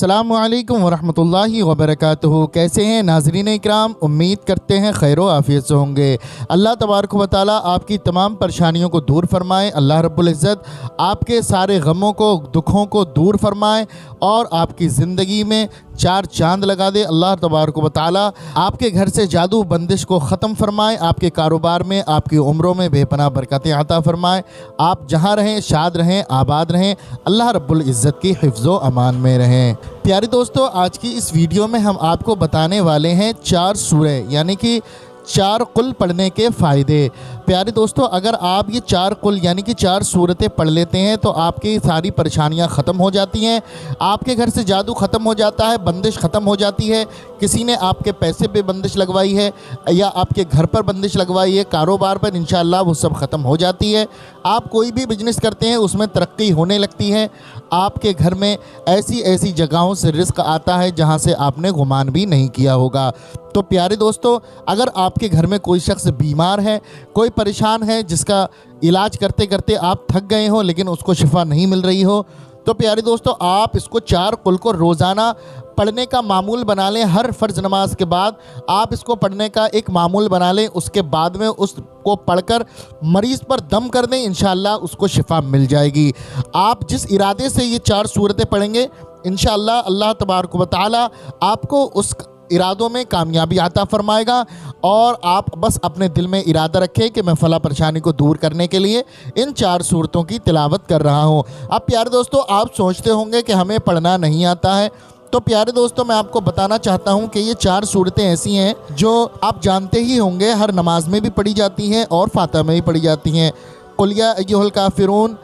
अस्सलामुअलैकुम वरहमतुल्लाहि वबरकातुहू। कैसे हैं नाज़रीन इकराम, उम्मीद करते हैं खैर व आफ़ियत से होंगे। अल्लाह तबारक व तआला आपकी तमाम परेशानियों को दूर फरमाए। अल्लाह रब्बुल इज़्ज़त आपके सारे गमों को, दुखों को दूर फरमाए और आपकी ज़िंदगी में चार चांद लगा दे। अल्लाह तबारक व तआला आपके घर से जादू बंदिश को ख़त्म फरमाए, आपके कारोबार में, आपकी उम्रों में बेपनाह बरकतें अता फरमाए। आप जहाँ रहें शाद रहें, आबाद रहें, अल्लाह रब्बुल इज़्ज़त की हिफ्ज़ो अमान में रहें। प्यारे दोस्तों, आज की इस वीडियो में हम आपको बताने वाले हैं 4 सूरह यानी कि 4 कुल पढ़ने के फ़ायदे। प्यारे दोस्तों, अगर आप ये 4 कुल यानी कि 4 सूरतें पढ़ लेते हैं तो आपकी सारी परेशानियां ख़त्म हो जाती हैं। आपके घर से जादू ख़त्म हो जाता है, बंदिश ख़त्म हो जाती है। किसी ने आपके पैसे पे बंदिश लगवाई है या आपके घर पर बंदिश लगवाई है, कारोबार पर, इंशाअल्लाह वो सब ख़त्म हो जाती है। आप कोई भी बिजनेस करते हैं उसमें तरक्की होने लगती है। आपके घर में ऐसी ऐसी जगहों से रिज़्क़ आता है जहाँ से आपने गुमान भी नहीं किया होगा। तो प्यारे दोस्तों, अगर आपके घर में कोई शख्स बीमार है, कोई परेशान है, जिसका इलाज करते करते आप थक गए हो लेकिन उसको शिफा नहीं मिल रही हो, तो प्यारे दोस्तों आप इसको 4 कुल को रोज़ाना पढ़ने का मामूल बना लें। हर फ़र्ज़ नमाज के बाद आप इसको पढ़ने का एक मामूल बना लें। उसके बाद में उसको पढ़कर मरीज़ पर दम कर दें, इंशाअल्लाह उसको शिफा मिल जाएगी। आप जिस इरादे से ये 4 सूरतें पढ़ेंगे, इंशाअल्लाह अल्लाह तबारक व तआला आपको उस इरादों में कामयाबी अता फरमाएगा। और आप बस अपने दिल में इरादा रखें कि मैं फ़ला परेशानी को दूर करने के लिए इन 4 सूरतों की तिलावत कर रहा हूँ। अब प्यारे दोस्तों, आप सोचते होंगे कि हमें पढ़ना नहीं आता है, तो प्यारे दोस्तों मैं आपको बताना चाहता हूँ कि ये 4 सूरतें ऐसी हैं जो आप जानते ही होंगे, हर नमाज में भी पढ़ी जाती हैं और फातिहा में भी पढ़ी जाती हैं। कुल या अय्युहल काफ़िरून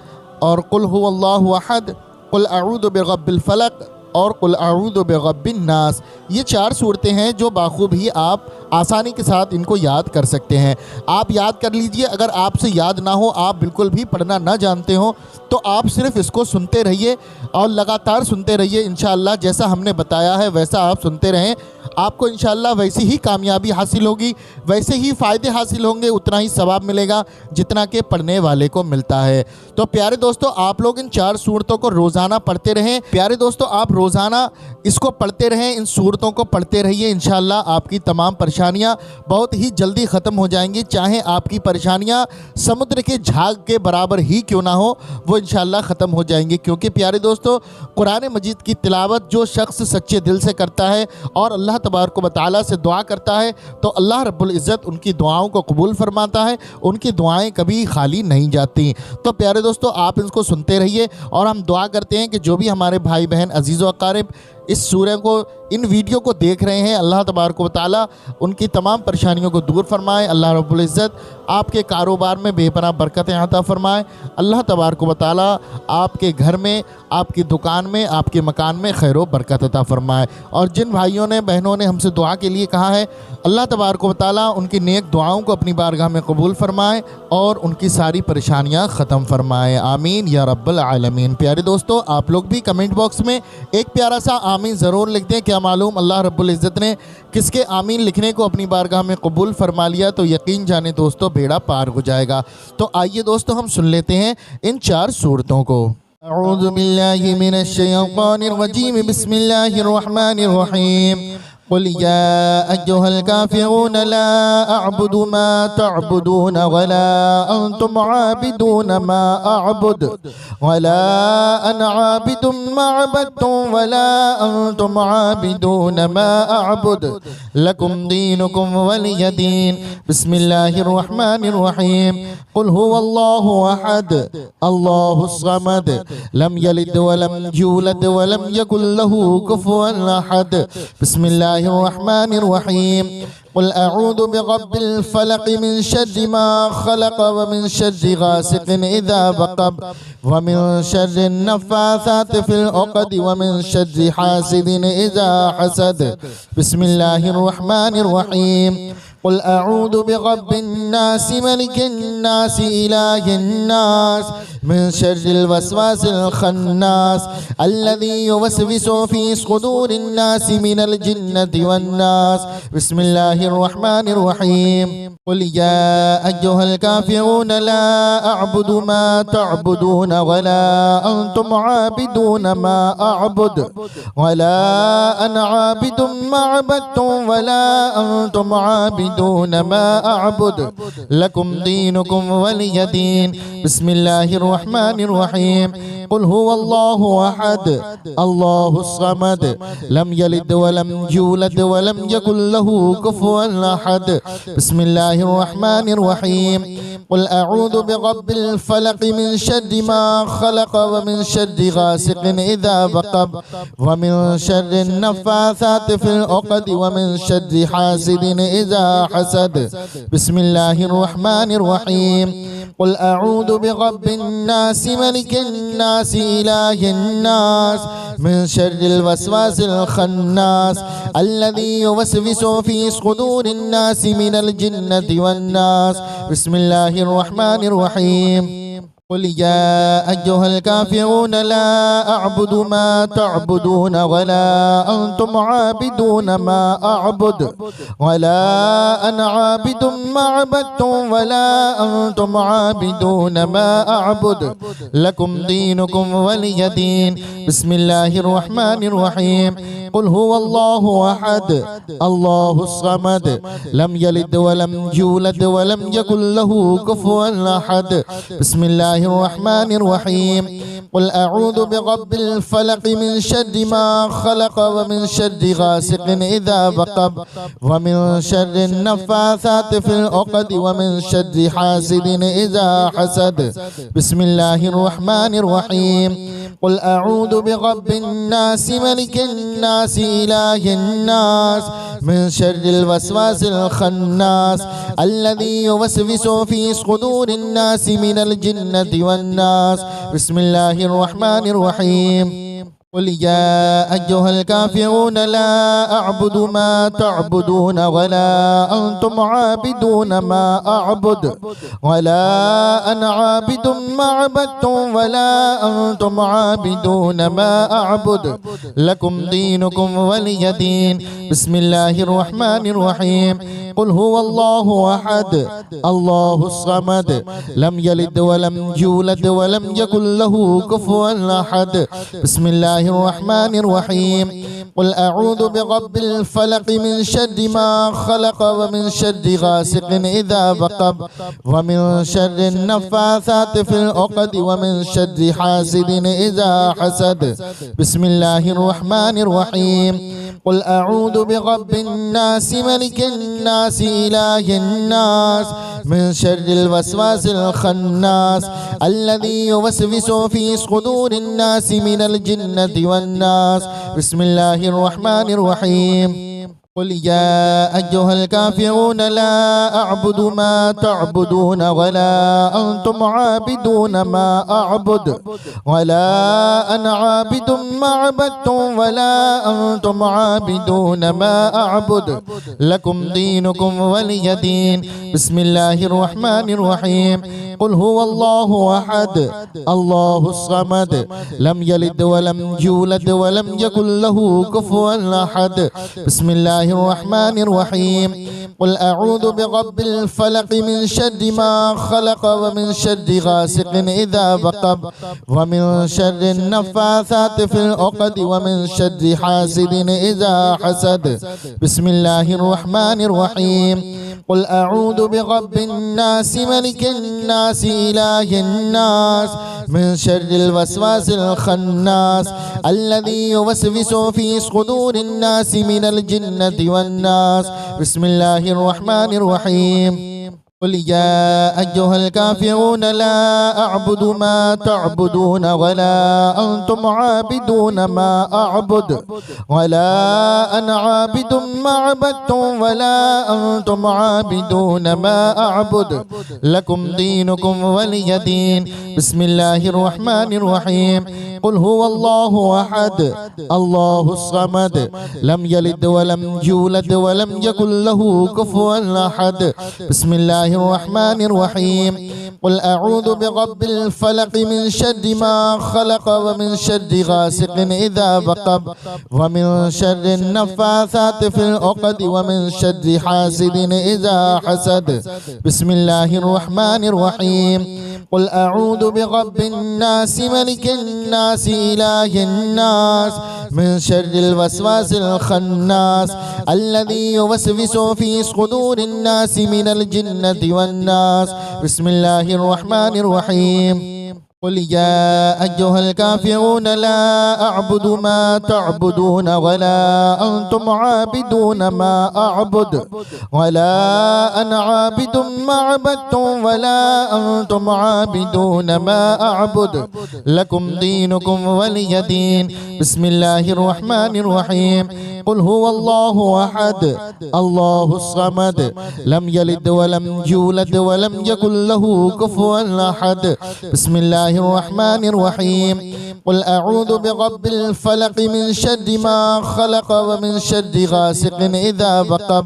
और कुल हुवल्लाहु अहद, कुल अऊज़ु बिरब्बिल फलक और कुल अऊज़ु बिरब्बिन नास। ये 4 सूरतें हैं जो बाखूबी आप आसानी के साथ इनको याद कर सकते हैं। आप याद कर लीजिए। अगर आपसे याद ना हो, आप बिल्कुल भी पढ़ना ना जानते हो, तो आप सिर्फ इसको सुनते रहिए और लगातार सुनते रहिए। इंशाअल्लाह जैसा हमने बताया है वैसा आप सुनते रहें, आपको इंशाअल्लाह वैसी ही कामयाबी हासिल होगी, वैसे ही फ़ायदे हासिल होंगे, उतना ही सवाब मिलेगा जितना कि पढ़ने वाले को मिलता है। तो प्यारे दोस्तों, आप लोग इन 4 सूरतों को रोज़ाना पढ़ते रहें। प्यारे दोस्तों, आप रोज़ाना इसको पढ़ते रहें, इन सूरतों को पढ़ते रहिए। इंशाअल्लाह आपकी तमाम परेशानियां बहुत ही जल्दी ख़त्म हो जाएंगी। चाहे आपकी परेशानियां समुद्र के झाग के बराबर ही क्यों ना हो, वो इंशाअल्लाह ख़त्म हो जाएंगी। क्योंकि प्यारे दोस्तों, कुरान मजीद की तिलावत जो शख्स सच्चे दिल से करता है और अल्लाह तबारक व तआला से दुआ करता है, तो अल्लाह रब्बुल इज़्ज़त उनकी दुआओं को कबूल फरमाता है। उनकी दुआएं कभी खाली नहीं जाती। तो प्यारे दोस्तों, आप इसको सुनते रहिए और हम दुआ करते हैं कि जो भी हमारे भाई बहन अजीज़ व अक़ारिब इस सूरह को, इन वीडियो को देख रहे हैं, अल्लाह तबारक व तआला उनकी तमाम परेशानियों को दूर फरमाए। अल्लाह रब्बुल इज़्ज़त आपके कारोबार में बेपनाह बरकतें अता फरमाए। अल्लाह तबारक व तआला आपके घर में, आपकी दुकान में, आपके मकान में खैर व बरकत अता फरमाए। और जिन भाइयों ने, बहनों ने हमसे दुआ के लिए कहा है, अल्लाह तबारक व तआला उनकी नेक दुआओं को अपनी बारगाह में कबूल फरमाए और उनकी सारी परेशानियाँ ख़त्म फरमाए। आमीन या रब्बल आलमीन। प्यारे दोस्तों, आप लोग भी कमेंट बॉक्स में एक प्यारा सा आमीन ज़रूर लिख दें। क्या मालूम अल्लाह रब्बुल इज़्ज़त ने किसके आमीन लिखने को अपनी बारगाह में कबूल फरमा लिया तो यकीन जाने दोस्तों बेड़ा पार हो जाएगा। तो आइए दोस्तों हम सुन लेते हैं इन 4 सूरतों को। अऊज़ु बिल्लाहि मिनश शैतानिर रजीम, बिस्मिल्लाहिर रहमानिर रहीम। कुल या अय्युहल काफ़िरून ला अअबुदु मा तअबुदून वला अंतुम आबिदून मा अअबुद वला अना आबिदुम मा अबदतुम वला अंतुम आबिदून मा अअबुद लकुम दीनुकुम वलिय दीन। बिस्मिल्लाहिर रहमानिर रहीम। कुल हुवल्लाहु अहद, अल्लाहुस समद, लम यलिद वलम यूलद वलम यकुल लहू कुफुवन अहद। बिस्मिल्लाहिर रहमानिर रहीम। कुल अऊज़ु बिरब्बिल फलक मिन शर्रि मा खलक व मिन शर्रि गासिकिन इज़ा वक़ब व मिन शर्रि नफ़्फ़ासाति फ़िल उक़द व मिन शर्रि हासिदिन इज़ा हसद। बिस्मिल्लाहिर रहमानिर रहीम। कुल अऊज़ु बिरब्बिन नास मलिकिन नास इलाहिन नास من شر الوسواس الخناس الذي يوسوس في صدور الناس من الجنة والناس. بسم الله الرحمن الرحيم. قل يا أيها الكافرون لا أعبد ما تعبدون ولا أنتم عابدون ما أعبد ولا أنا عابد ما عبدتم ولا أنتم عابدون ما أعبد لكم دينكم ولي دين. بسم الله الرحمن الرحيم. قل هو الله أحد الله الصمد لم يلد ولم يولد ولم يكن له كفوا أحد. بسم الله الرحمن الرحيم. قل أعوذ برب الفلق من شر ما خلق ومن شر غاسق إذا وقب ومن شر النفاثات في العقد ومن شر حاسد إذا حسد. بسم الله الرحمن الرحيم. قل أعوذ برب الناس ملك الناس إله الناس من شر الوسواس الخناس الذي يوسوس في صدور الناس من الجنة والناس. بسم الله الرحمن الرحيم. قل يا أيها الكافرون لا أعبد ما تعبدون ولا أنتم عابدون ما أعبد ولا أنا عابد ما عبدتم ولا أنتم عابدون ما أعبد لكم دينكم ولي دين. بسم الله الرحمن الرحيم. قل هو الله أحد الله الصمد لم يلد ولم يولد ولم يكن له كفوا أحد. بسم الله الرحمن الرحيم. قل أعوذ برب الفلق من شر ما خلق ومن شر غاسق إذا وقب ومن شر النفاثات في العقد ومن شر حاسد إذا حسد. بسم الله الرحمن الرحيم. قل أعوذ برب الناس ملك الناس إله الناس من شر الوسواس الخناس الذي يوسوس في صدور الناس من الجنة والناس. بسم الله الرحمن الرحيم. قل يا أيها الكافرون لا أعبد ما تعبدون ولا أنتم عابدون ما أعبد ولا أنا عابد ما عبدتم ولا أنتم عابدون ما أعبد لكم دينكم ولي دين. بسم الله الرحمن الرحيم. قل هو الله أحد الله الصمد لم يلد ولم يولد ولم يكن له كفوا أحد. بسم الله الرحمن الرحيم. قل أعوذ برب الفلق من شر ما خلق ومن شر غاسق إذا وقب ومن شر النفاثات في العقد ومن شر حاسد إذا حسد. بسم الله الرحمن الرحيم. قل أعوذ برب الناس ملك الناس إله الناس من شر الوسواس الخناس الذي يوسوس في صدور الناس من الجنة والناس. بسم الله الرحمن الرحيم. قل يا أيها الكافرون لا أعبد ما تعبدون ولا أنتم عابدون ما أعبد ولا أنا عابد ما عبدتم ولا أنتم عابدون ما أعبد لكم دينكم ولي دين. بسم الله الرحمن الرحيم. قل هو الله أحد الله الصمد لم يلد ولم يولد ولم يكن له كفوا أحد. بسم الله الرحمن الرحيم. قل أعوذ برب الفلق من شر ما خلق ومن شر غاسق إذا وقب ومن شر النفاثات في العقد ومن شر حاسد إذا حسد. بسم الله الرحمن الرحيم. قل أعوذ برب الناس ملك الناس إله الناس من شر الوسواس الخناس الذي يوسوس في صدور الناس من الجنة والناس. بسم الله الرحمن الرحيم. قل يا أيها الكافرون لا أعبد ما تعبدون ولا أنتم عابدون ما أعبد ولا أنا عابد ما عبدتم ولا أنتم عابدون ما أعبد لكم دينكم ولي دين. بسم الله الرحمن الرحيم. قل هو الله أحد الله الصمد لم يلد ولم يولد ولم يكن له كفوا أحد. بسم الله الله الرحمن الرحيم قل أعوذ برب الفلق من شر ما خلق ومن شر غاسق إذا وقب ومن شر النفاثات في العقد ومن شر حاسد إذا حسد بسم الله الرحمن الرحيم قل أعوذ برب الناس ملك الناس إله الناس من شر الوسواس الخناس الذي يوسوس في صدور الناس من الجنة والناس بسم الله الرحمن الرحيم قل يا أيها الكافرون لا أعبد ما تعبدون ولا أنتم عابدون ما أعبد ولا أنا عابد ما عبدتم ولا أنتم عابدون ما أعبد لكم دينكم ولي دين بسم الله الرحمن الرحيم قل هو الله أحد الله الصمد لم يلد ولم يولد ولم يكن له كفوا أحد بسم الله الرحمن الرحيم قل أعوذ برب الفلق من شر ما خلق ومن شر غاسق إذا وقب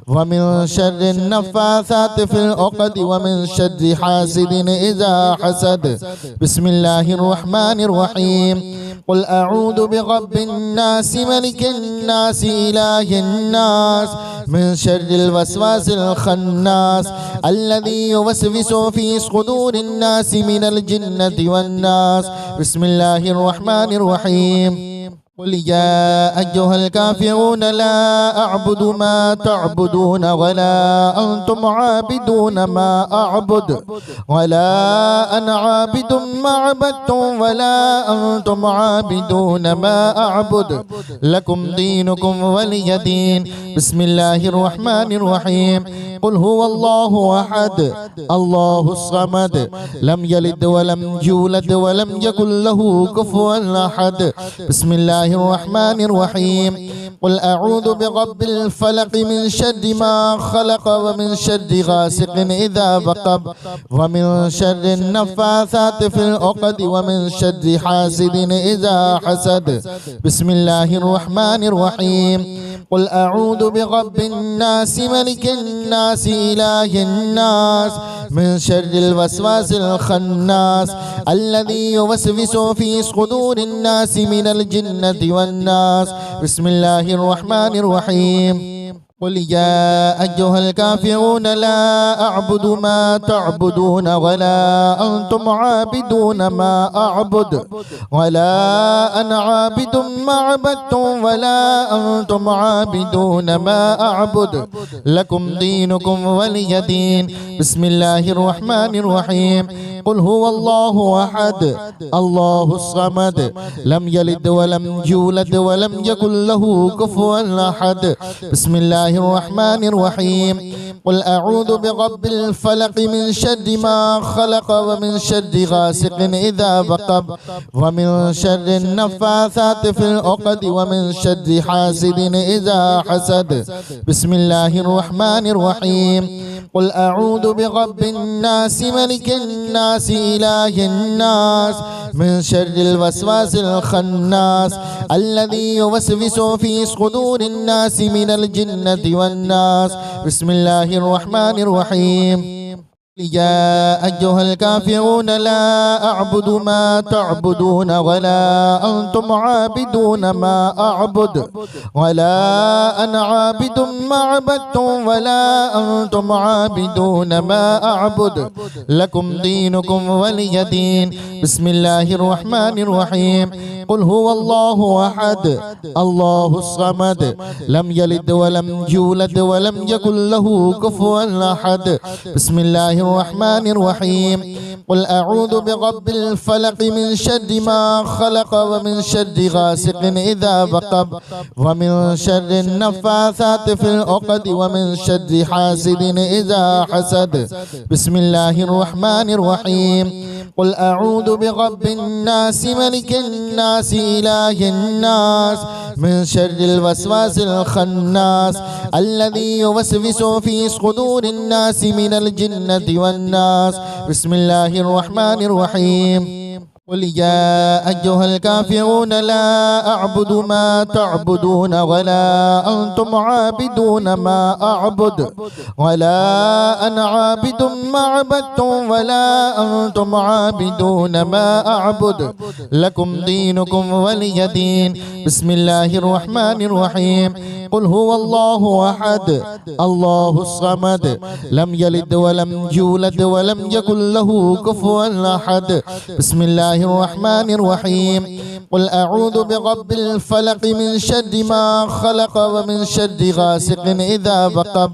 ومن شر النفاثات في العقد ومن شر حاسد إذا حسد بسم الله الرحمن الرحيم قل أعوذ برب الناس ملك الناس إله الناس من شر الوسواس الخناس الذي يوسوس في صدور الناس من الجنة والناس بسم الله الرحمن الرحيم قل يا أيها الكافرون لا أعبد ما تعبدون ولا أنتم عابدون ما أعبد ولا أنا عابد ما عبدتم ولا أنتم عابدون ما أعبد لكم دينكم ولي دين بسم الله الرحمن الرحيم قل هو الله أحد الله الصمد لم يلد ولم يولد ولم يكن له كفوا أحد بسم الله الرحمن الرحيم قل أعوذ برب الفلق من شر ما خلق ومن شر غاسق إذا وقب ومن شر النفاثات في العقد ومن شر حاسد إذا حسد بسم الله الرحمن الرحيم قل أعوذ برب الناس ملك الناس إله الناس من شر الوسواس الخناس الذي يوسوس في صدور الناس من الجنة والناس بسم الله الرحمن الرحيم قل يا أيها الكافرون لا أعبد ما تعبدون ولا أنتم عابدون ما أعبد ولا أنا عابد ما عبدتم ولا أنتم عابدون ما أعبد لكم دينكم ولي دين بسم الله الرحمن الرحيم قل هو الله أحد الله الصمد لم يلد ولم يولد ولم يكن له كفوا أحد بسم الله الرحمن الرحيم قل أعوذ برب الفلق من شر ما خلق ومن شر غاسق إذا وقب ومن شر النفاثات في العقد ومن شر حاسد إذا حسد بسم الله الرحمن الرحيم قل أعوذ برب الناس ملك الناس إله الناس من شر الوسواس الخناس الذي يوسوس في صدور الناس من الجنة والناس بسم الله الرحمن الرحيم يا أيها الكافرون لا أعبد ما تعبدون ولا أنتم عابدون ما أعبد ولا أنا عابد ما عبدتم ولا أنتم عابدون ما أعبد لكم دينكم ولي دين بسم الله الرحمن الرحيم قل هو الله أحد الله الصمد لم يلد ولم يولد ولم يكن له كفوا أحد بسم الله الرحمن الرحيم قل أعوذ برب الفلق من شر ما خلق ومن شر غاسق إذا وقب ومن شر النفاثات في العقد ومن شر حاسد إذا حسد بسم الله الرحمن الرحيم قل أعوذ برب الناس ملك الناس إله الناس من شر الوسواس الخناس الذي يوسوس في صدور الناس من الجنة والناس بسم الله الرحمن الرحيم قل يا أيها الكافرون لا أعبد ما تعبدون ولا أنتم عابدون ما أعبد ولا أنا عابد ما عبدتم ولا أنتم عابدون ما أعبد لكم دينكم ولي دين. بسم الله الرحمن الرحيم. قل هو الله أحد الله الصمد لم يلد ولم يولد ولم يكن له كفوا أحد. بسم الله الرحمن الرحيم. قل أعوذ برب الفلق من شر ما خلق ومن شر غاسق إذا وقب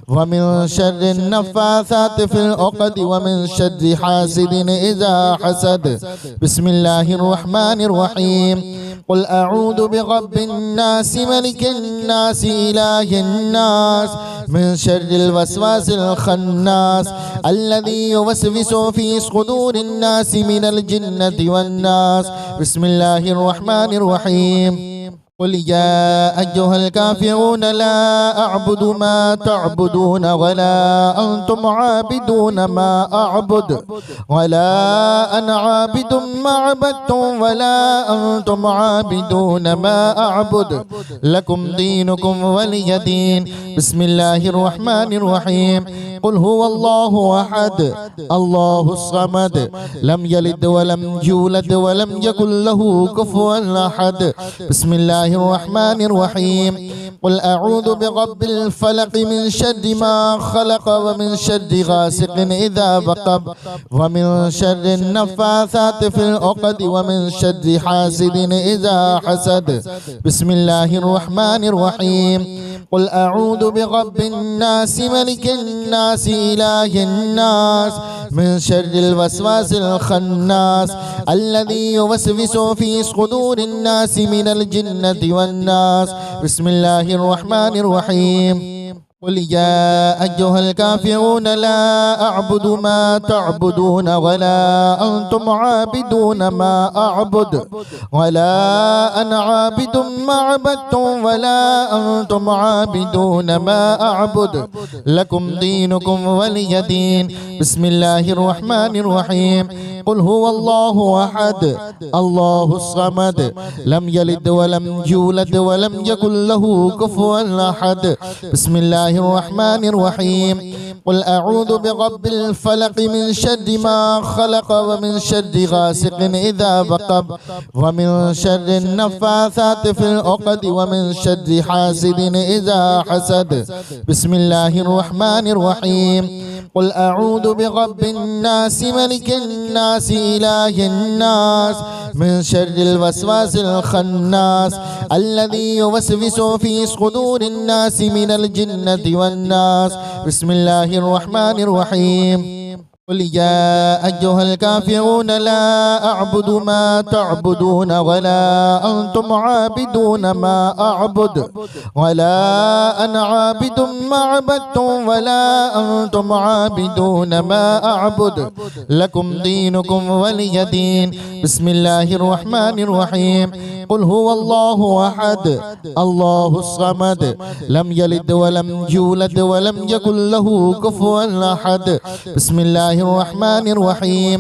ومن شر النفاثات في العقد ومن شر حاسد إذا حسد. بسم الله الرحمن الرحيم. قل أعوذ برب الناس ملك الناس إله الناس من شر الوسواس الخناس الذي يوسوس في صدور الناس من الجنة والناس. بسم الله الرحمن الرحيم. قل يا أيها الكافرون لا أعبد ما تعبدون ولا أنتم عابدون ما أعبد ولا أنا عابد ما عبدتم ولا أنتم عابدون ما أعبد لكم دينكم ولي دين. بسم الله الرحمن الرحيم. قل هو الله أحد الله الصمد لم يلد ولم يولد ولم يكن له كفوا أحد. بسم الله الرحمن الرحيم. قل أعوذ برب الفلق من شر ما خلق ومن شر غاسق إذا وقب ومن شر النفاثات في العقد ومن شر حاسد إذا حسد. بسم الله الرحمن الرحيم. قل أعوذ برب الناس ملك الناس إله الناس من شر الوسواس الخناس الذي يوسوس في صدور الناس من الجنة والناس. بسم الله الرحمن الرحيم. قل يا أيها الكافرون لا أعبد ما تعبدون ولا أنتم عابدون ما أعبد ولا أنا عابد ما عبدتم ولا أنتم عابدون ما أعبد لكم دينكم ولي دين. بسم الله الرحمن الرحيم. قل هو الله أحد الله الصمد لم يلد ولم يولد ولم يكن له كفوا أحد. بسم الله الرحمن الرحيم. قل أعوذ برب الفلق من شر ما خلق ومن شر غاسق إذا وقب ومن شر النفاثات في العقد ومن شر حاسد إذا حسد. بسم الله الرحمن الرحيم. قل أعوذ برب الناس ملك الناس إله الناس من شر الوسواس الخناس الذي يوسوس في صدور الناس من الجنة والناس. بسم الله الرحمن الرحيم. قل يا أيها الكافرون لا أعبد ما تعبدون ولا أنتم عابدون ما أعبد ولا أنا عابد ما عبدتم ولا أنتم عابدون ما أعبد لكم دينكم ولي دين. بسم الله الرحمن الرحيم. قل هو الله أحد الله الصمد لم يلد ولم يولد ولم يكن له كفوا أحد. بسم الله الرحمن الرحيم.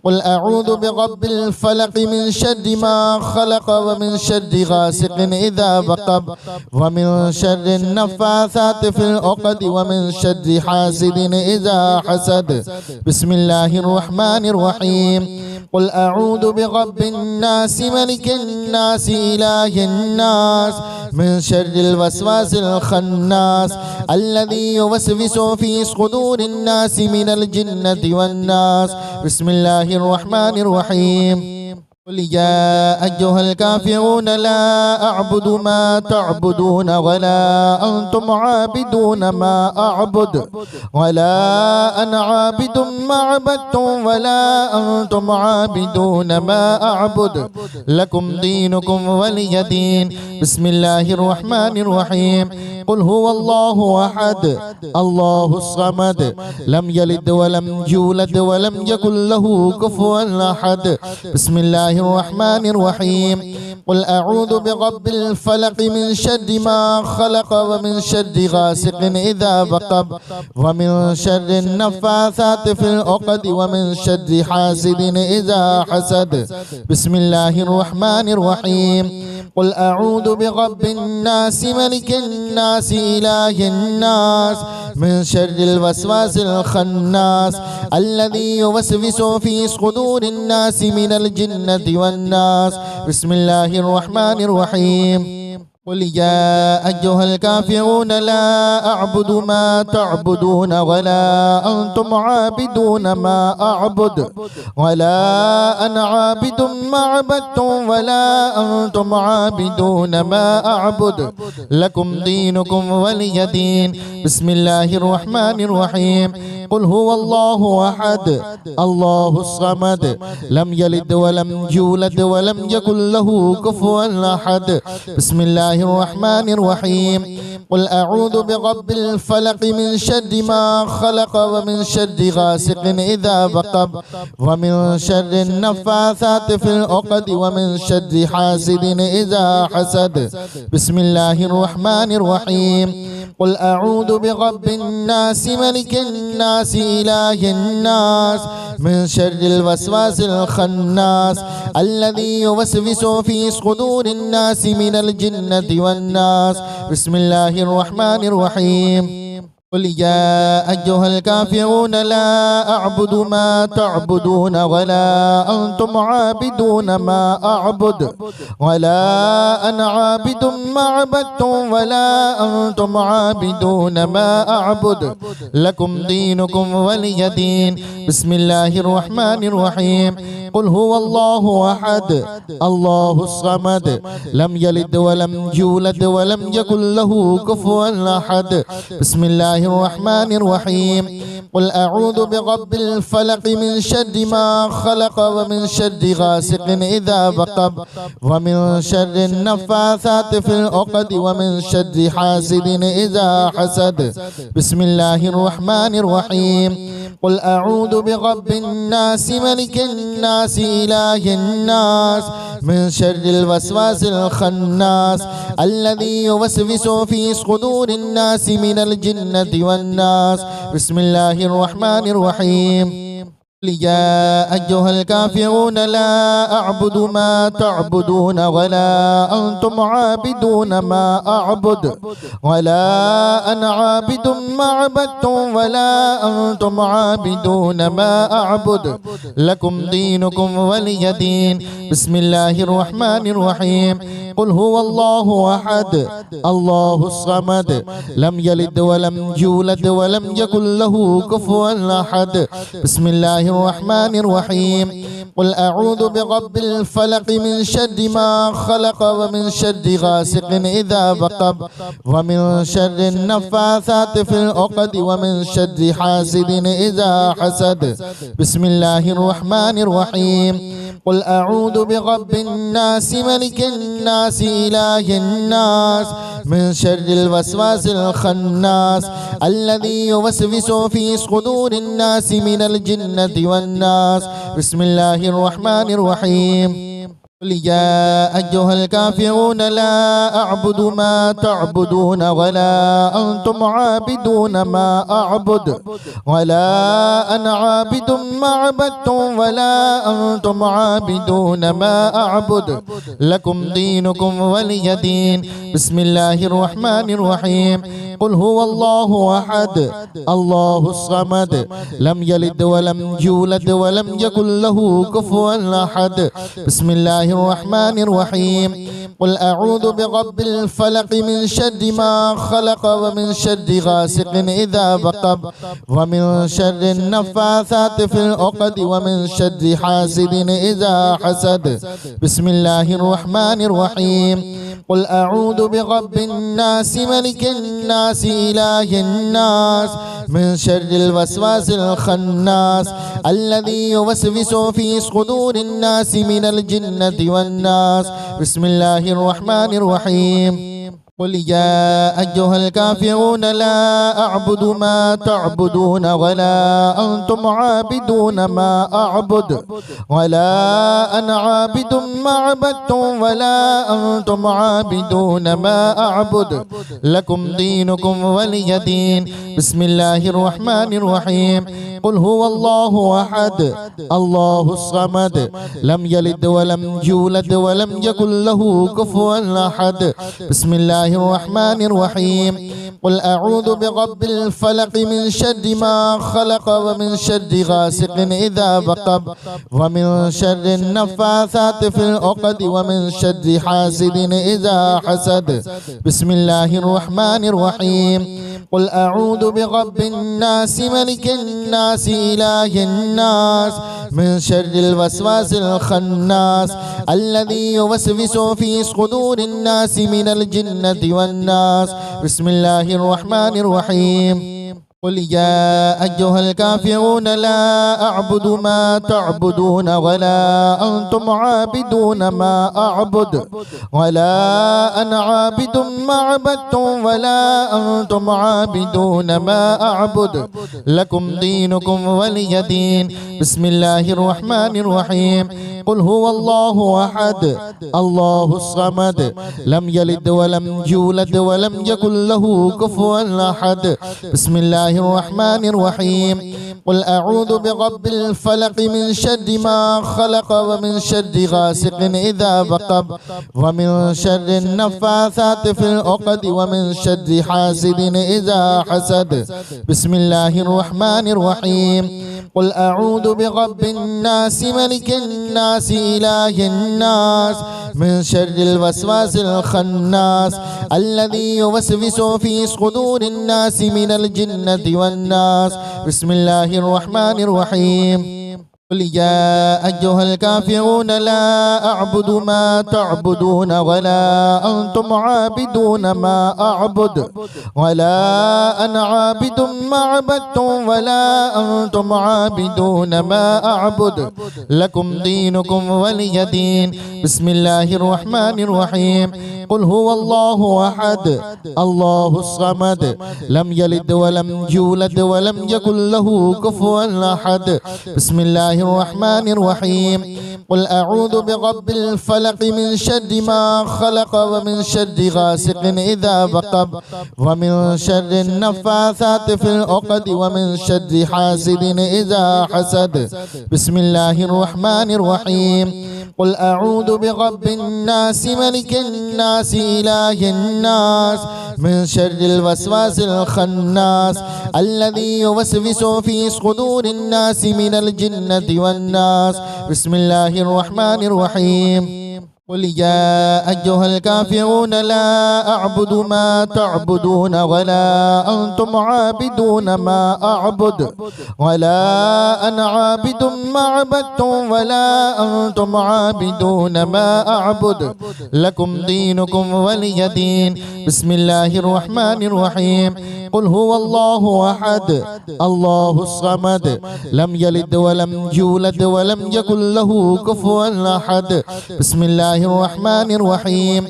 قل أعوذ برب الفلق من شر ما خلق ومن شر غاسق إذا وقب ومن شر النفاثات في العقد ومن شر حاسد إذا حسد. بسم الله الرحمن الرحيم. قل أعوذ برب الناس ملك الناس إله الناس من شر الوسواس الخناس الذي يوسوس في صدور الناس من الجنة والناس. بسم الله الرحمن الرحيم. قل يا أيها الكافرون لا أعبد ما تعبدون ولا أنتم عابدون ما أعبد ولا أنا عابد ما عبدتم ولا أنتم عابدون ما أعبد لكم دينكم ولي دين. بسم الله الرحمن الرحيم. قل هو الله أحد الله الصمد لم يلد ولم يولد ولم يكن له كفوا أحد. بسم الله الله الرحمن الرحيم قل أعوذ برب الفلق من شر ما خلق ومن شر غاسق إذا وقب ومن شر النفاثات في العقد ومن شر حاسد إذا حسد بسم الله الرحمن الرحيم قل أعوذ برب الناس ملك الناس إله الناس من شر الوسواس الخناس الذي يوسوس في صدور الناس من الجنة والناس بسم الله الرحمن الرحيم قل يا أيها الكافرون لا أعبد ما تعبدون ولا أنتم عابدون ما أعبد ولا أنا عابد ما عبدتم ولا أنتم عابدون ما أعبد لكم دينكم ولي دين بسم الله الرحمن الرحيم قل هو الله أحد الله الصمد لم يلد ولم يولد ولم يكن له كفوا أحد بسم الله الرحمن الرحيم قل أعوذ برب الفلق من شر ما خلق ومن شر غاسق إذا وقب ومن شر النفاثات في العقد ومن شر حاسد إذا حسد بسم الله الرحمن الرحيم قل أعوذ برب الناس ملك الناس إله الناس من شر الوسواس الخناس الذي يوسوس في صدور الناس من الجنة والناس بسم الله الرحمن الرحيم قل يا أيها الكافرون لا أعبد ما تعبدون ولا أنتم عابدون ما أعبد ولا أنا عابد ما عبدتم ولا أنتم عابدون ما أعبد لكم دينكم ولي دين بسم الله الرحمن الرحيم قل هو الله أحد الله الصمد لم يلد ولم يولد ولم يكن له كفوا أحد بسم الله الرحمن الرحيم قل أعوذ برب الفلق من شر ما خلق ومن شر غاسق إذا وقب ومن شر النفاثات في العقد ومن شر حاسد إذا حسد بسم الله الرحمن الرحيم قل أعوذ برب الناس ملك الناس إله الناس من شر الوسواس الخناس الذي يوسوس في صدور الناس من الجنة والناس بسم الله الرحمن الرحيم يا أيها الكافرون لا أعبد ما تعبدون ولا أنتم عابدون ما أعبد ولا أنا عابد ما عبدتم ولا أنتم عابدون ما أعبد لكم دينكم ولي دين بسم الله الرحمن الرحيم قل هو الله أحد الله الصمد لم يلد ولم يولد ولم يكن له كفوا أحد بسم الله الرحمن الرحيم قل أعوذ برب الفلق من شر ما خلق ومن شر غاسق إذا وقب ومن شر النفاثات في العقد ومن شر حاسد إذا حسد بسم الله الرحمن الرحيم قل أعوذ برب الناس ملك الناس إله الناس من شر الوسواس الخناس الذي يوسوس في صدور الناس من الجنة والناس بسم الله الرحمن الرحيم قل يا أيها الكافرون لا أعبد ما تعبدون ولا أنتم عابدون ما أعبد ولا أنا عابد ما عبدتم ولا أنتم عابدون ما أعبد لكم دينكم ولي دين بسم الله الرحمن الرحيم قل هو الله أحد الله الصمد لم يلد ولم يولد ولم يكن له كفوا أحد بسم الله الرحمن الرحيم قل أعوذ برب الفلق من شر ما خلق ومن شر غاسق إذا وقب ومن شر النفاثات في العقد ومن شر حاسد إذا حسد بسم الله الرحمن الرحيم قل أعوذ برب الناس ملك الناس إله الناس من شر الوسواس الخناس الذي يوسوس في صدور الناس من الجنة والناس بسم الله الرحمن الرحيم قل يا أيها الكافرون لا أعبد ما تعبدون ولا أنتم عابدون ما أعبد ولا أنا عابد ما عبدتم ولا أنتم عابدون ما أعبد لكم دينكم ولي دين. بسم الله الرحمن الرحيم. قل هو الله أحد الله الصمد لم يلد ولم يولد ولم يكن له كفوا أحد. بسم الله الرحمن الرحيم. قل أعوذ برب الفلق من شر ما خلق ومن شر غاسق إذا وقب ومن شر النفاثات في العقد ومن شر حاسد إذا حسد. بسم الله الرحمن الرحيم. قل أعوذ برب الناس ملك الناس إله الناس من شر الوسواس الخناس الذي يوسوس في صدور الناس من الجنة والناس. بسم الله الرحمن الرحيم. قل يا أيها الكافرون لا أعبد ما تعبدون ولا أنتم عابدون ما أعبد ولا أنا عابد ما عبدتم ولا أنتم عابدون ما أعبد لكم دينكم ولي دين. بسم الله الرحمن الرحيم. قل هو الله أحد الله الصمد لم يلد ولم يولد ولم يكن له كفوا أحد. بسم الله الرحمن الرحيم. قل أعوذ برب الفلق من شر ما خلق ومن شر غاسق إذا وقب ومن شر النفاثات في العقد ومن شر حاسد إذا حسد. بسم الله الرحمن الرحيم. قل أعوذ برب الناس ملك الناس إله الناس من شر الوسواس الخناس الذي يوسوس في صدور الناس من الجنة والناس. بسم الله الرحمن الرحيم. قل يا أيها الكافرون لا أعبد ما تعبدون ولا أنتم عابدون ما أعبد ولا أنا عابد ما عبدتم ولا أنتم عابدون ما أعبد لكم دينكم ولي دين. بسم الله الرحمن الرحيم. قل هو الله أحد الله الصمد لم يلد ولم يولد ولم يكن له كفوا أحد. بسم الله الرحمن الرحيم. قل أعوذ برب الفلق من شر ما خلق ومن شر غاسق إذا وقب ومن شر النفاثات في العقد ومن شر حاسد إذا حسد. بسم الله الرحمن الرحيم. قل أعوذ برب الناس ملك الناس إله الناس من شر الوسواس الخناس الذي يوسوس في صدور الناس من الجنة والناس. بسم الله الرحمن الرحيم. قل يا أيها الكافرون لا أعبد ما تعبدون ولا أنتم عابدون ما أعبد ولا أنا عابد ما عبدتم ولا أنتم عابدون ما أعبد لكم دينكم ولي دين. بسم الله الرحمن الرحيم. قل هو الله أحد الله الصمد لم يلد ولم يولد ولم يكن له كفوا أحد. بسم الله الرحمن الرحيم.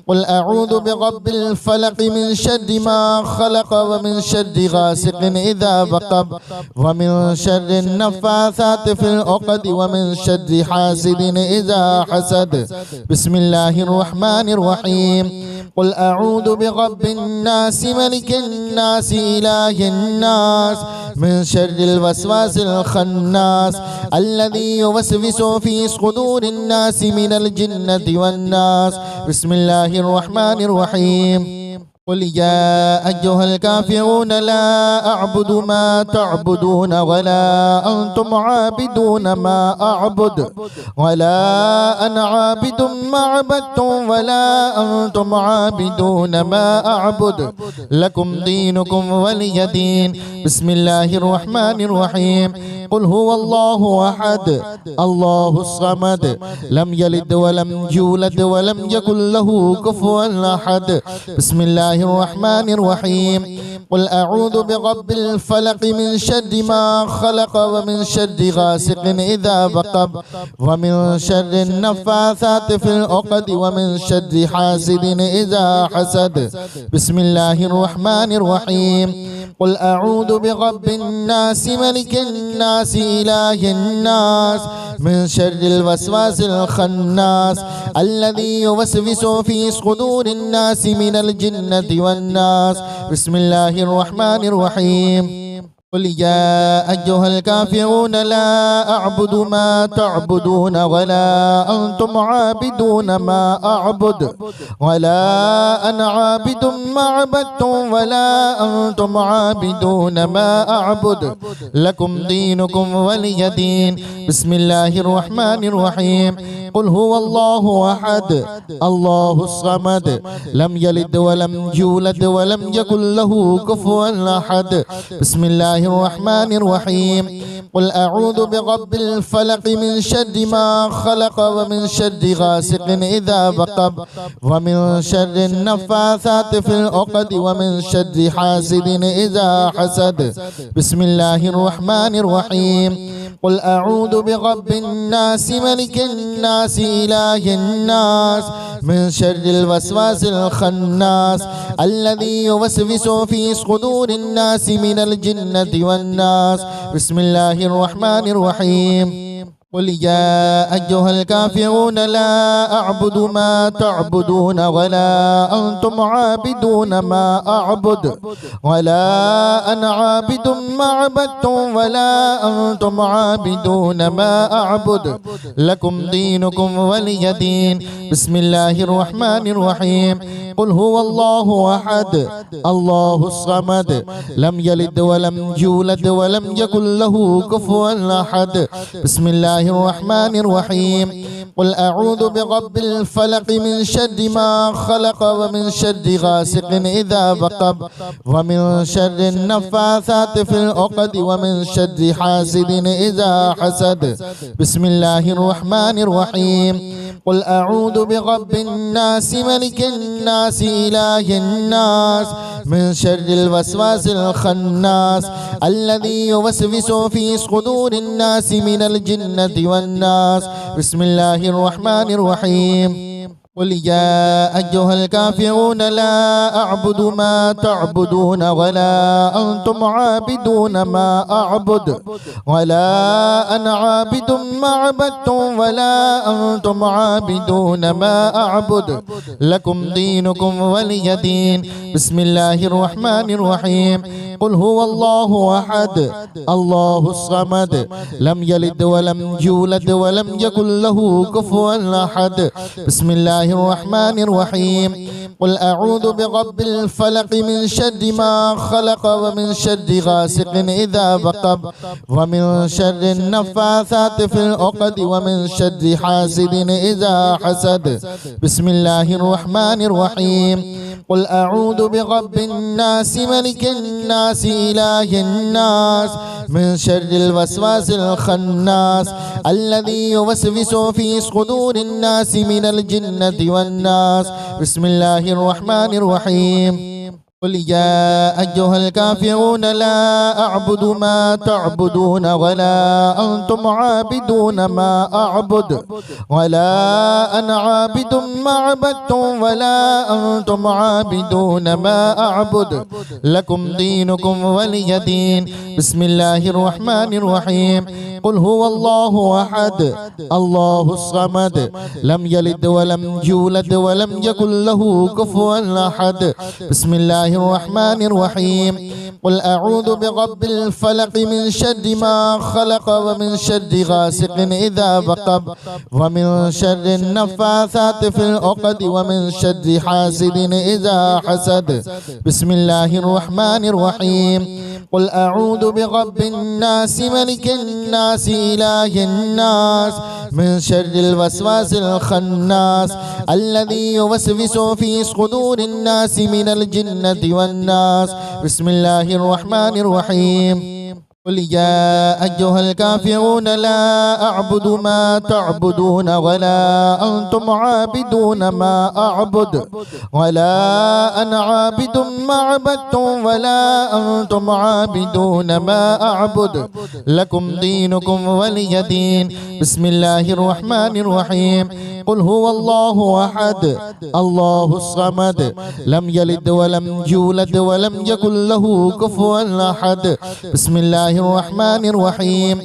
قل أعوذ برب الفلق من شر ما خلق ومن شر غاسق إذا وقب ومن شر النفاثات في العقد ومن شر حاسد إذا حسد. بسم الله الرحمن الرحيم. قل أعوذ برب الناس ملك الناس إله الناس من شر الوسواس الخناس الذي يوسوس في صدور الناس من الجنة والناس. بسم الله الرحمن الرحيم. قل يا أيها الكافرون لا أعبد ما تعبدون ولا أنتم عابدون ما أعبد ولا أنا عابد ما عبدتم ولا أنتم عابدون ما أعبد لكم دينكم ولي دين. بسم الله الرحمن الرحيم. قل هو الله أحد الله الصمد لم يلد ولم يولد ولم يكن له كفوا أحد. بسم الله الرحمن الرحيم. قل أعوذ برب الفلق من شر ما خلق ومن شر غاسق إذا وقب ومن شر النفاثات في العقد ومن شر حاسد إذا حسد. بسم الله الرحمن الرحيم. قل أعوذ برب الناس ملك الناس إله الناس من شر الوسواس الخناس الذي يوسوس في صدور الناس من الجنة والناس. بسم الله الرحمن الرحيم. قل يا أيها الكافرون لا أعبد ما تعبدون ولا أنتم عابدون ما أعبد ولا أنا عابد ما عبدتم ولا أنتم عابدون ما أعبد لكم دينكم ولي دين. بسم الله الرحمن الرحيم. قل هو الله أحد الله الصمد لم يلد ولم يولد ولم يكن له كفوا أحد. بسم الله الرحمن الرحيم. قل أعوذ برب الفلق من شر ما خلق ومن شر غاسق إذا وقب ومن شر النفاثات في العقد ومن شر حاسد إذا حسد. بسم الله الرحمن الرحيم. قل أعوذ برب الناس ملك الناس إله الناس من شر الوسواس الخناس الذي يوسوس في صدور الناس من الجنة والناس. بسم الله الرحمن الرحيم. قل يا أيها الكافرون لا أعبد ما تعبدون ولا أنتم عابدون ما أعبد ولا أنا عابد ما عبدتم ولا أنتم عابدون ما أعبد لكم دينكم ولي دين. بسم الله الرحمن الرحيم. قل هو الله أحد الله الصمد لم يلد ولم يولد ولم يكن له كفوا أحد. بسم الله الرحمن الرحيم. قل أعوذ برب الفلق من شر ما خلق ومن شر غاسق إذا وقب ومن شر النفاثات في العقد ومن شر حاسد إذا حسد. بسم الله الرحمن الرحيم. قل أعوذ برب الناس ملك الناس إله الناس من شر الوسواس الخناس الذي يوسوس في صدور الناس من الجنة والناس. بسم الله الرحمن الرحيم. قل يا أيها الكافرون لا أعبد ما تعبدون ولا أنتم عابدون ما أعبد ولا أنا عابد ما عبدتم ولا أنتم عابدون ما أعبد لكم دينكم ولي دين. بسم الله الرحمن الرحيم. قل هو الله أحد الله الصمد لم يلد ولم يولد ولم يكن له كفوا أحد. بسم الله الرحمن الرحيم. قل أعوذ برب الفلق من شر ما خلق ومن شر غاسق إذا وقب ومن شر النفاثات في العقد ومن شر حاسد إذا حسد. بسم الله الرحمن الرحيم. قل أعوذ برب الناس ملك الناس إله الناس من شر الوسواس الخناس الذي يوسوس في صدور الناس من الجنة والناس. بسم الله الرحمن الرحيم. قل يا أيها الكافرون لا أعبد ما تعبدون ولا أنتم عابدون ما أعبد ولا أنا عابد ما عبدتم ولا أنتم عابدون ما أعبد لكم دينكم ولي دين. بسم الله الرحمن الرحيم. قل هو الله أحد الله الصمد لم يلد ولم يولد ولم يكن له كفوا أحد. بسم الله الرحمن الرحيم. قل أعوذ برب الفلق من شر ما خلق ومن شر غاسق إذا وقب ومن شر النفاثات في العقد ومن شر حاسد إذا حسد. بسم الله الرحمن الرحيم. قل أعوذ برب الناس ملك الناس إله الناس من شر الوسواس الخناس الذي يوسوس في صدور الناس من الجنة والناس. بسم الله الرحمن الرحيم. قل يا أيها الكافرون لا أعبد ما تعبدون ولا أنتم عابدون ما أعبد ولا أنا عابد ما عبدتم ولا أنتم عابدون ما أعبد لكم دينكم ولي دين. بسم الله الرحمن الرحيم. قل هو الله أحد الله الصمد لم يلد ولم يولد ولم يكن له كفوا أحد. بسم الله الرحمن الرحيم.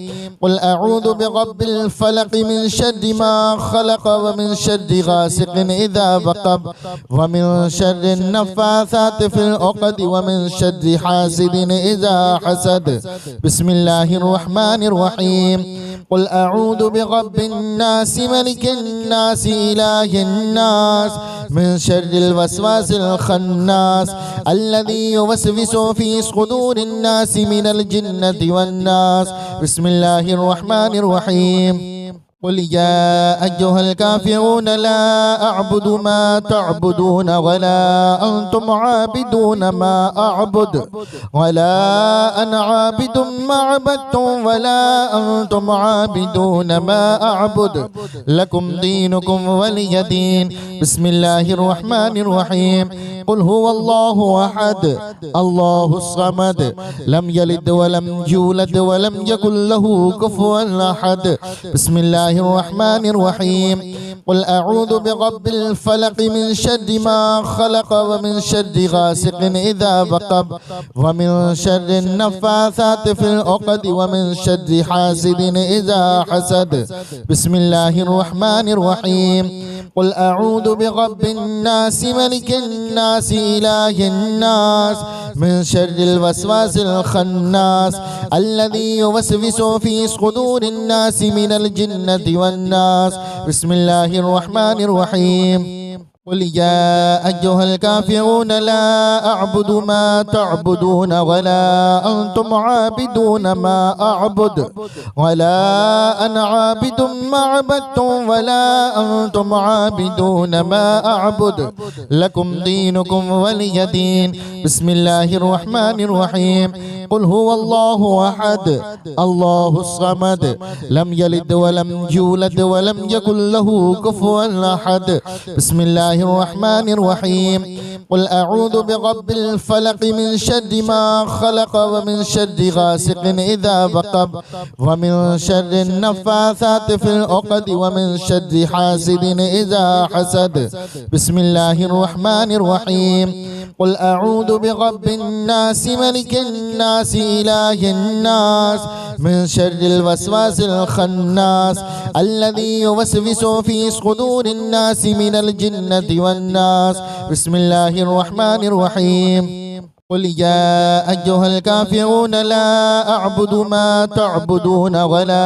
قل أعوذ برب الفلق من شر ما خلق ومن شر غاسق إذا وقب ومن شر النفاثات في العقد ومن شر حاسد إذا حسد. بسم الله الرحمن الرحيم. قل أعوذ برب الناس ملك الناس إله الناس من شر الوسواس الخناس الذي يوسوس في صدور الناس من الجنة والناس. بسم الله الرحمن الرحيم. قل يا أيها الكافرون لا أعبد ما تعبدون ولا أنتم عابدون ما أعبد ولا أنا عابد ما عبدتم ولا أنتم عابدون ما أعبد لكم دينكم ولي دين. بسم الله الرحمن الرحيم. قل هو الله أحد الله الصمد لم يلد ولم يولد ولم يكن له كفوا أحد. بسم الله الرحمن الرحيم. قل أعوذ برب الفلق من شر ما خلق ومن شر غاسق إذا وقب ومن شر النفاثات في العقد ومن شر حاسد إذا حسد. بسم الله الرحمن الرحيم. قل أعوذ برب الناس ملك الناس إله الناس من شر الوسواس الخناس الذي يوسوس في صدور الناس من الجنة والناس. بسم الله الرحمن الرحيم. قل يا أيها الكافرون لا أعبد ما تعبدون ولا أنتم عابدون ما أعبد ولا أنا عابد ما عبدتم ولا أنتم عابدون ما أعبد لكم دينكم ولي دين. بسم الله الرحمن الرحيم. قل هو الله أحد الله الصمد لم يلد ولم يولد ولم يكن له كفوا أحد. بسم الله الرحمن الرحيم. قل أعوذ برب الفلق من شر ما خلق ومن شر غاسق إذا وقب ومن شر النفاثات في العقد ومن شر حاسد إذا حسد. بسم الله الرحمن الرحيم. قل أعوذ برب الناس ملك الناس إله الناس من شر الوسواس الخناس الذي يوسوس في صدور الناس من الجنة والناس. بسم الله الرحمن الرحيم. قل يا أيها الكافرون لا أعبد ما تعبدون ولا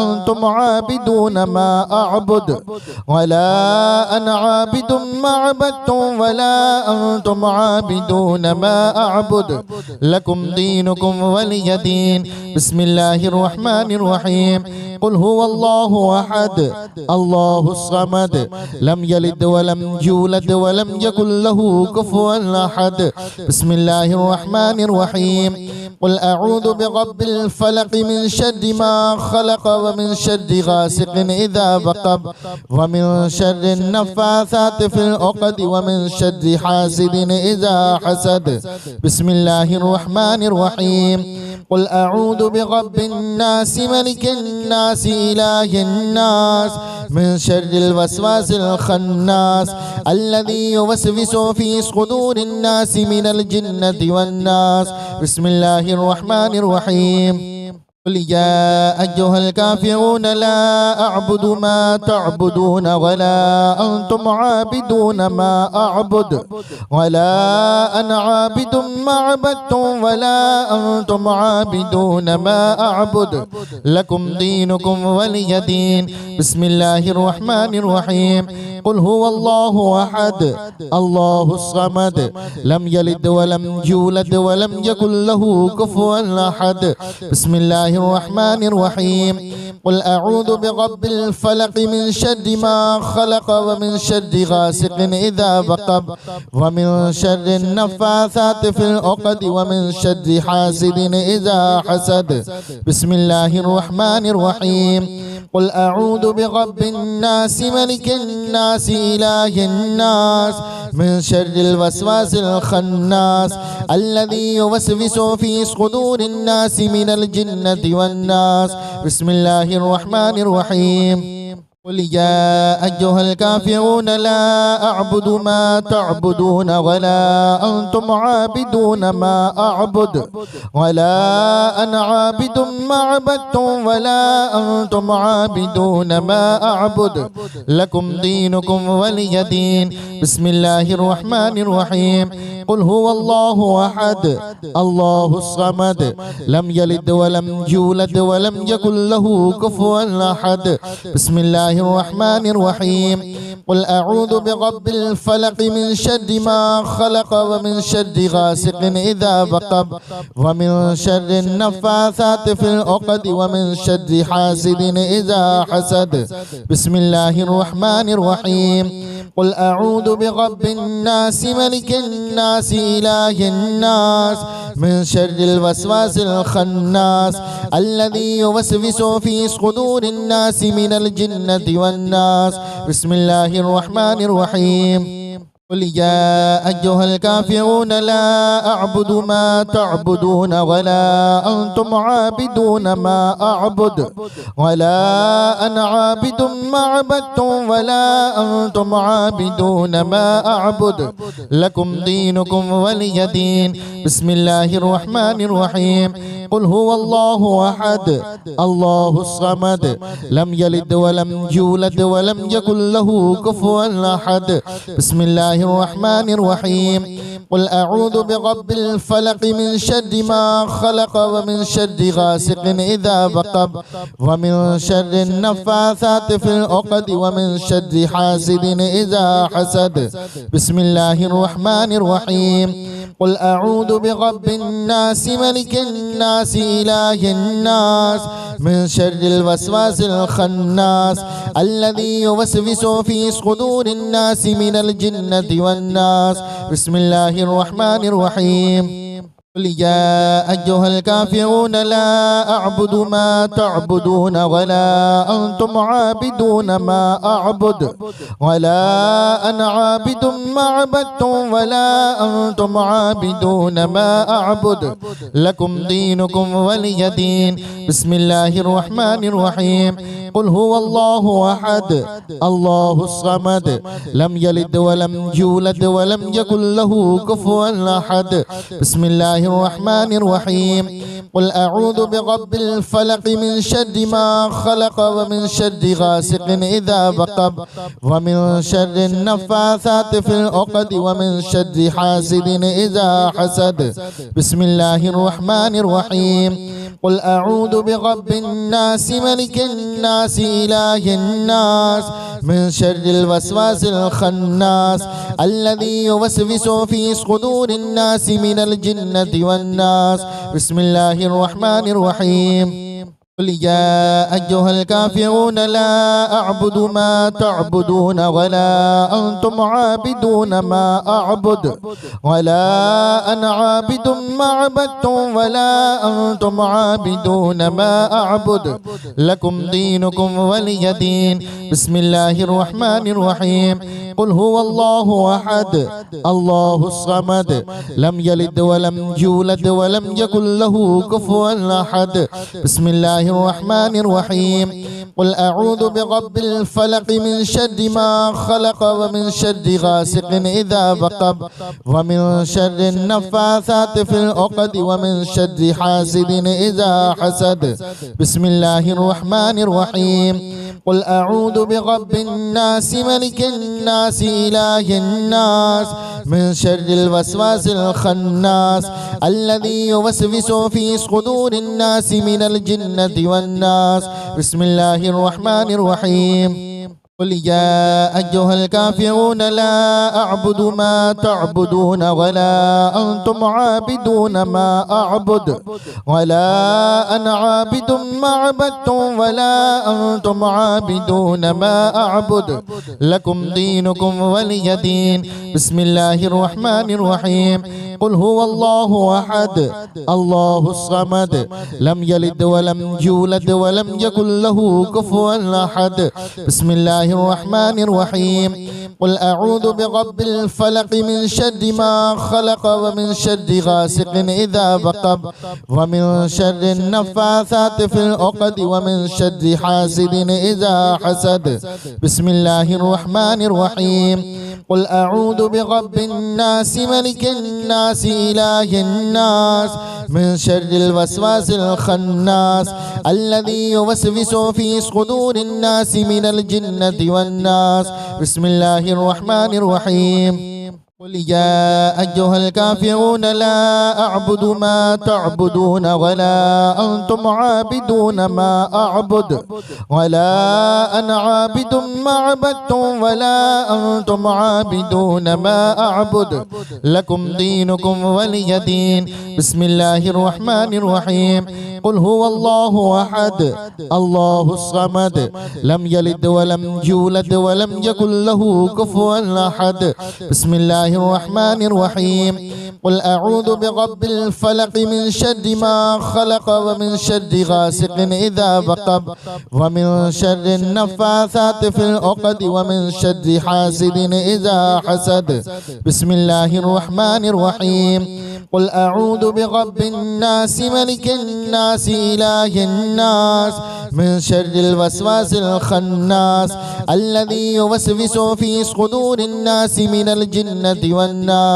أنتم عابدون ما أعبد ولا أنا عابد ما عبدتم ولا أنتم عابدون ما أعبد لكم دينكم ولي دين. بسم الله الرحمن الرحيم. قل هو الله أحد الله الصمد لم يلد ولم يولد ولم يكن له كفوا أحد. بسم الله الرحمن الرحيم. قل أعوذ برب الفلق من شر ما خلق ومن شر غاسق إذا وقب ومن شر النفاثات في العقد ومن شر حاسد إذا حسد. بسم الله الرحمن الرحيم. قل أعوذ برب الناس ملك الناس إله الناس من شر الوسواس الخناس الذي يوسوس في صدور الناس من الجنة والناس. بسم الله الرحمن الرحيم. قل يا أيها الكافرون لا أعبد ما تعبدون ولا أنتم عابدون ما أعبد ولا أنا عابد ما عبدتم ولا أنتم عابدون ما أعبد لكم دينكم ولي دين. بسم الله الرحمن الرحيم. قل هو الله أحد الله الصمد لم يلد ولم يولد ولم يكن له كفوا أحد. بسم الله الله الرحمن الرحيم قل أعوذ برب الفلق من شر ما خلق ومن شر غاسق إذا وقب ومن شر النفاثات في العقد ومن شر حاسد إذا حسد بسم الله الرحمن الرحيم قل أعوذ برب الناس ملك الناس إله الناس من شر الوسواس الخناس الذي يوسوس في صدور الناس من الجنة والناس بسم الله الرحمن الرحيم قل يا أيها الكافرون لا أعبد ما تعبدون ولا أنتم عابدون ما أعبد ولا أنا عابد ما عبدتم ولا أنتم عابدون ما أعبد لكم دينكم ولي دين بسم الله الرحمن الرحيم قل هو الله أحد الله الصمد لم يلد ولم يولد ولم يكن له كفوا أحد بسم الله الرحمن الرحيم قل أعوذ برب الفلق من شر ما خلق ومن شر غاسق إذا وقب ومن شر النفاثات في العقد ومن شر حاسد إذا حسد بسم الله الرحمن الرحيم قل أعوذ برب الناس ملك الناس إله الناس من شر الوسواس الخناس الذي يوسوس في صدور الناس من الجنة والناس بسم الله الرحمن الرحيم قل يا أيها الكافرون لا أعبد ما تعبدون ولا أنتم عابدون ما أعبد ولا أنا عابد ما عبدتم ولا أنتم عابدون ما أعبد لكم دينكم ولي دين بسم الله الرحمن الرحيم قل هو الله أحد الله الصمد لم يلد ولم يولد ولم يكن له كفوا أحد بسم الله الرحمن الرحيم قل أعوذ برب الفلق من شر ما خلق ومن شر غاسق إذا وقب ومن شر النفاثات في العقد ومن شر حاسد إذا حسد بسم الله الرحمن الرحيم قل أعوذ برب الناس ملك الناس إله الناس من شر الوسواس الخناس الذي يوسوس في صدور الناس من الجنة والناس بسم الله الرحمن الرحيم قل يا أيها الكافرون لا أعبد ما تعبدون ولا أنتم عابدون ما أعبد ولا أنا عابد ما عبدتم ولا أنتم عابدون ما أعبد لكم دينكم ولي دين بسم الله الرحمن الرحيم قل هو الله أحد الله الصمد لم يلد ولم يولد ولم يكن له كفوا أحد بسم الله الرحمن الرحيم قل أعوذ برب الفلق من شر ما خلق ومن شر غاسق إذا وقب ومن شر النفاثات في العقد ومن شر حاسد إذا حسد بسم الله الرحمن الرحيم قل أعوذ برب الناس ملك الناس إله الناس من شر الوسواس الخناس الذي يوسوس في صدور الناس من الجنة والناس بسم الله الرحمن الرحيم قل يا أيها الكافرون لا أعبد ما تعبدون ولا أنتم عابدون ما أعبد ولا أنا عابد ما عبدتم ولا أنتم عابدون ما أعبد لكم دينكم ولي دين بسم الله الرحمن الرحيم قل هو الله أحد الله الصمد لم يلد ولم يولد ولم يكن له كفوا أحد بسم الله الرحمن الرحيم قل أعوذ برب الفلق من شر ما خلق ومن شر غاسق إذا وقب ومن شر النفاثات في العقد ومن شر حاسد إذا حسد بسم الله الرحمن الرحيم قل أعوذ برب الناس ملك الناس إله الناس من شر الوسواس الخناس الذي يوسوس في صدور الناس من الجنة والناس بسم الله الرحمن الرحيم قل يا أيها الكافرون لا أعبد ما تعبدون ولا أنتم عابدون ما أعبد ولا أنا عابد ما عبدتم ولا أنتم عابدون ما أعبد لكم دينكم ولي دين. بسم الله الرحمن الرحيم. قل هو الله أحد الله الصمد لم يلد ولم يولد ولم يكن له كفوا أحد. بسم الله الرحمن الرحيم. قل أعوذ برب الفلق من شر ما خلق ومن شر غاسق إذا وقب ومن شر النفاثات في العقد ومن شر حاسد إذا حسد. بسم الله الرحمن الرحيم. قل أعوذ برب الناس ملك الناس إله الناس من شر الوسواس الخناس الذي يوسوس في صدور الناس من الجنة والناس. بسم الله الرحمن الرحيم. قل يا أيها الكافرون لا أعبد ما تعبدون ولا أنتم عابدون ما أعبد ولا أنا عابد ما عبدتم ولا أنتم عابدون ما أعبد لكم دينكم ولي دين. بسم الله الرحمن الرحيم. قل هو الله أحد الله الصمد لم يلد ولم يولد ولم يكن له كفوا أحد. بسم الله الرحمن الرحيم. قل أعوذ برب الفلق من شر ما خلق ومن شر غاسق إذا وقب ومن شر النفاثات في العقد ومن شر حاسد إذا حسد. بسم الله الرحمن الرحيم. قل أعوذ برب الناس ملك الناس إله الناس من شر الوسواس الخناس الذي يوسوس في صدور الناس من الجنة والناس.